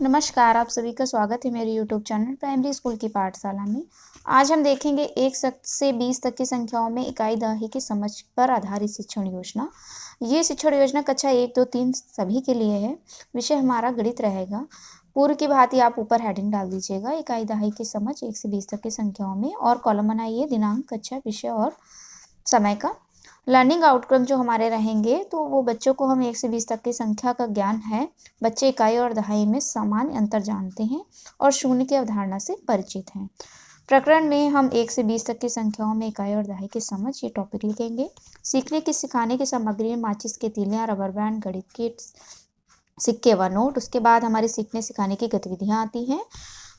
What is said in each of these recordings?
नमस्कार, आप सभी का स्वागत है मेरे यूट्यूब चैनल प्राइमरी स्कूल की पाठशाला में। आज हम देखेंगे 1 से 20 तक की संख्याओं में इकाई दहाई की समझ पर आधारित शिक्षण योजना। ये शिक्षण योजना कक्षा 1, 2, 3 सभी के लिए है। विषय हमारा गणित रहेगा। पूर्व की भांति आप ऊपर हेडिंग डाल दीजिएगा, इकाई दहाई की समझ 1 से 20 तक की संख्याओं में, और कॉलम बनाइए दिनांक, कक्षा, विषय और समय का। लर्निंग आउटकम जो हमारे रहेंगे तो वो बच्चों को हम 1 से 20 तक की संख्या का ज्ञान है। बच्चे इकाई और दहाई में सामान्य अंतर जानते हैं और शून्य की अवधारणा से परिचित हैं। प्रकरण में हम 1 से 20 तक की संख्याओं में इकाई और दहाई की समझ ये टॉपिक लिखेंगे। सीखने की सिखाने की सामग्री में माचिस के तीलियां, रबर बैंड, गणित के सिक्के व नोट। उसके बाद हमारी सीखने सिखाने की गतिविधियाँ आती हैं।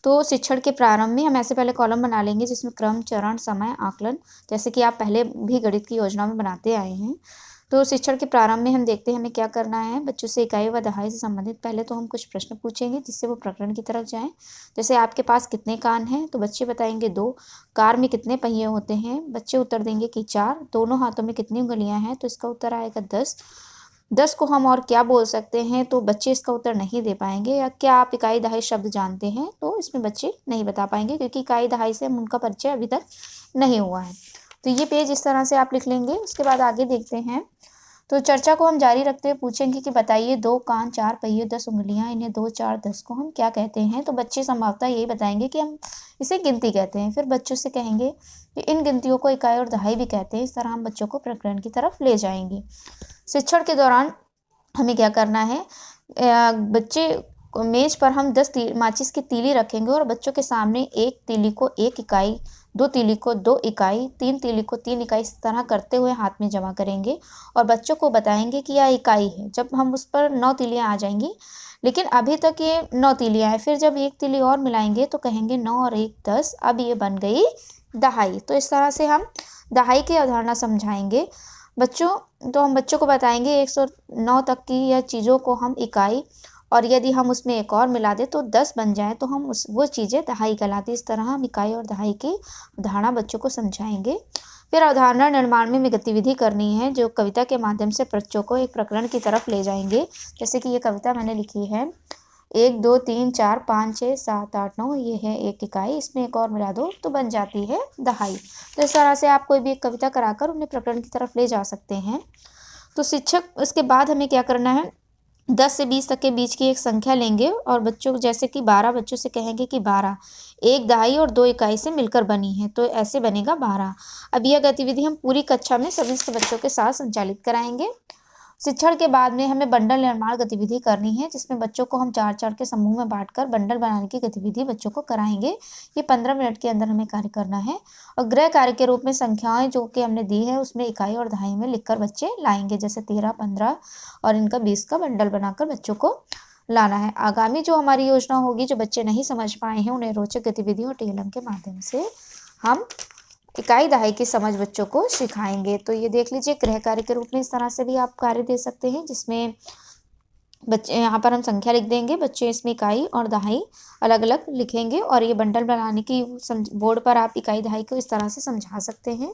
तो शिक्षण के प्रारंभ में हम ऐसे पहले कॉलम बना लेंगे जिसमें क्रम, चरण, समय, आकलन, जैसे कि आप पहले भी गणित की योजना में बनाते आए हैं। तो शिक्षण के प्रारंभ में हम देखते हैं हमें क्या करना है। बच्चों से इकाई व दहाई से संबंधित पहले तो हम कुछ प्रश्न पूछेंगे जिससे वो प्रकरण की तरफ जाएं। जैसे आपके पास कितने कान हैं, तो बच्चे बताएंगे 2। कार में कितने पहिए होते हैं, बच्चे उत्तर देंगे कि 4। दोनों हाथों में कितनी उंगलियां हैं, तो इसका उत्तर आएगा 10। 10 को हम और क्या बोल सकते हैं, तो बच्चे इसका उत्तर नहीं दे पाएंगे। या क्या आप इकाई दहाई शब्द जानते हैं, तो इसमें बच्चे नहीं बता पाएंगे क्योंकि इकाई दहाई से उनका परिचय अभी तक नहीं हुआ है। तो ये पेज इस तरह से आप लिख लेंगे। उसके बाद आगे देखते हैं। तो चर्चा को हम जारी रखते हुए पूछेंगे कि बताइए 2 कान, 4 पहिए, 10 उंगलियां, इन्हें 2, 4, 10 को हम क्या कहते हैं। तो बच्चे संभवतः यही बताएंगे कि हम इसे गिनती कहते हैं। फिर बच्चों से कहेंगे कि इन गिनतियों को इकाई और दहाई भी कहते हैं। इस तरह हम बच्चों को प्रकरण की तरफ ले जाएंगे। शिक्षण के दौरान हमें क्या करना है, बच्चे मेज पर हम 10 माचिस की तीली रखेंगे और बच्चों के सामने एक तीली को 1 इकाई, 2 तीली को 2 इकाई, 3 तीली को 3 इकाई, इस तरह करते हुए हाथ में जमा करेंगे और बच्चों को बताएंगे कि यह इकाई है। जब हम उस पर 9 तीलियां आ जाएंगी, लेकिन अभी तक ये 9 तीलियां हैं। फिर जब 1 तीली और मिलाएंगे तो कहेंगे 9 और 1 10, अब ये बन गई दहाई। तो इस तरह से हम दहाई की अवधारणा समझाएंगे हम बच्चों को बताएंगे 109 तक की यह चीज़ों को हम इकाई, और यदि हम उसमें एक और मिला दें तो 10 बन जाए तो हम वो चीज़ें दहाई कहलाती। इस तरह हम इकाई और दहाई की अवधारणा बच्चों को समझाएंगे। फिर अवधारणा निर्माण में गतिविधि करनी है जो कविता के माध्यम से बच्चों को एक प्रकरण की तरफ ले जाएंगे। जैसे कि ये कविता मैंने लिखी है, 1 2 3 4 5 6 7 8 9, ये है एक इकाई, इसमें एक और मिला दो तो बन जाती है दहाई। तो इस तरह से आप कोई भी एक कविता कराकर उन्हें प्रकरण की तरफ ले जा सकते हैं। तो शिक्षक इसके बाद हमें क्या करना है, 10 से 20 तक के बीच की एक संख्या लेंगे और बच्चों जैसे कि 12, बच्चों से कहेंगे कि 12 एक दहाई और 2 इकाई से मिलकर बनी है, तो ऐसे बनेगा 12। अब यह गतिविधि हम पूरी कक्षा में सभी बच्चों के साथ संचालित कराएंगे। शिक्षण के बाद में हमें बंडल निर्माण गतिविधि करनी है जिसमें बच्चों को हम 4-4 के समूह में बांटकर बंडल बनाने की गतिविधि बच्चों को कराएंगे। ये 15 मिनट के अंदर हमें कार्य करना है और गृह कार्य के रूप में संख्याएं जो कि हमने दी है उसमें इकाई और दहाई में लिखकर बच्चे लाएंगे, जैसे 13, 15 और इनका 20 का बंडल बनाकर बच्चों को लाना है। आगामी जो हमारी योजना होगी, जो बच्चे नहीं समझ पाए हैं उन्हें रोचक गतिविधियों और टीएलएम के माध्यम से हम इकाई दहाई की समझ बच्चों को सिखाएंगे। तो ये देख लीजिए, गृह कार्य के रूप में इस तरह से भी आप कार्य दे सकते हैं जिसमें बच्चे, यहाँ पर हम संख्या लिख देंगे, बच्चे इसमें इकाई और दहाई अलग अलग लिखेंगे और ये बंडल बनाने की बोर्ड पर आप इकाई दहाई को इस तरह से समझा सकते हैं।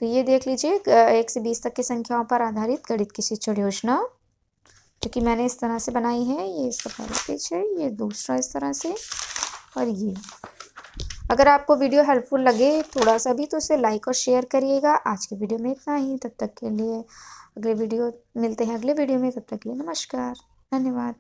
तो ये देख लीजिए 1 से 20 तक की संख्याओं पर आधारित गणित की शिक्षण योजना जो कि मैंने इस तरह से बनाई है। ये इसका पहला पेज है, ये दूसरा इस तरह से, और ये। अगर आपको वीडियो हेल्पफुल लगे थोड़ा सा भी तो इसे लाइक और शेयर करिएगा। आज की वीडियो में इतना ही, तब तक के लिए मिलते हैं अगले वीडियो में। तब तक के लिए नमस्कार, धन्यवाद।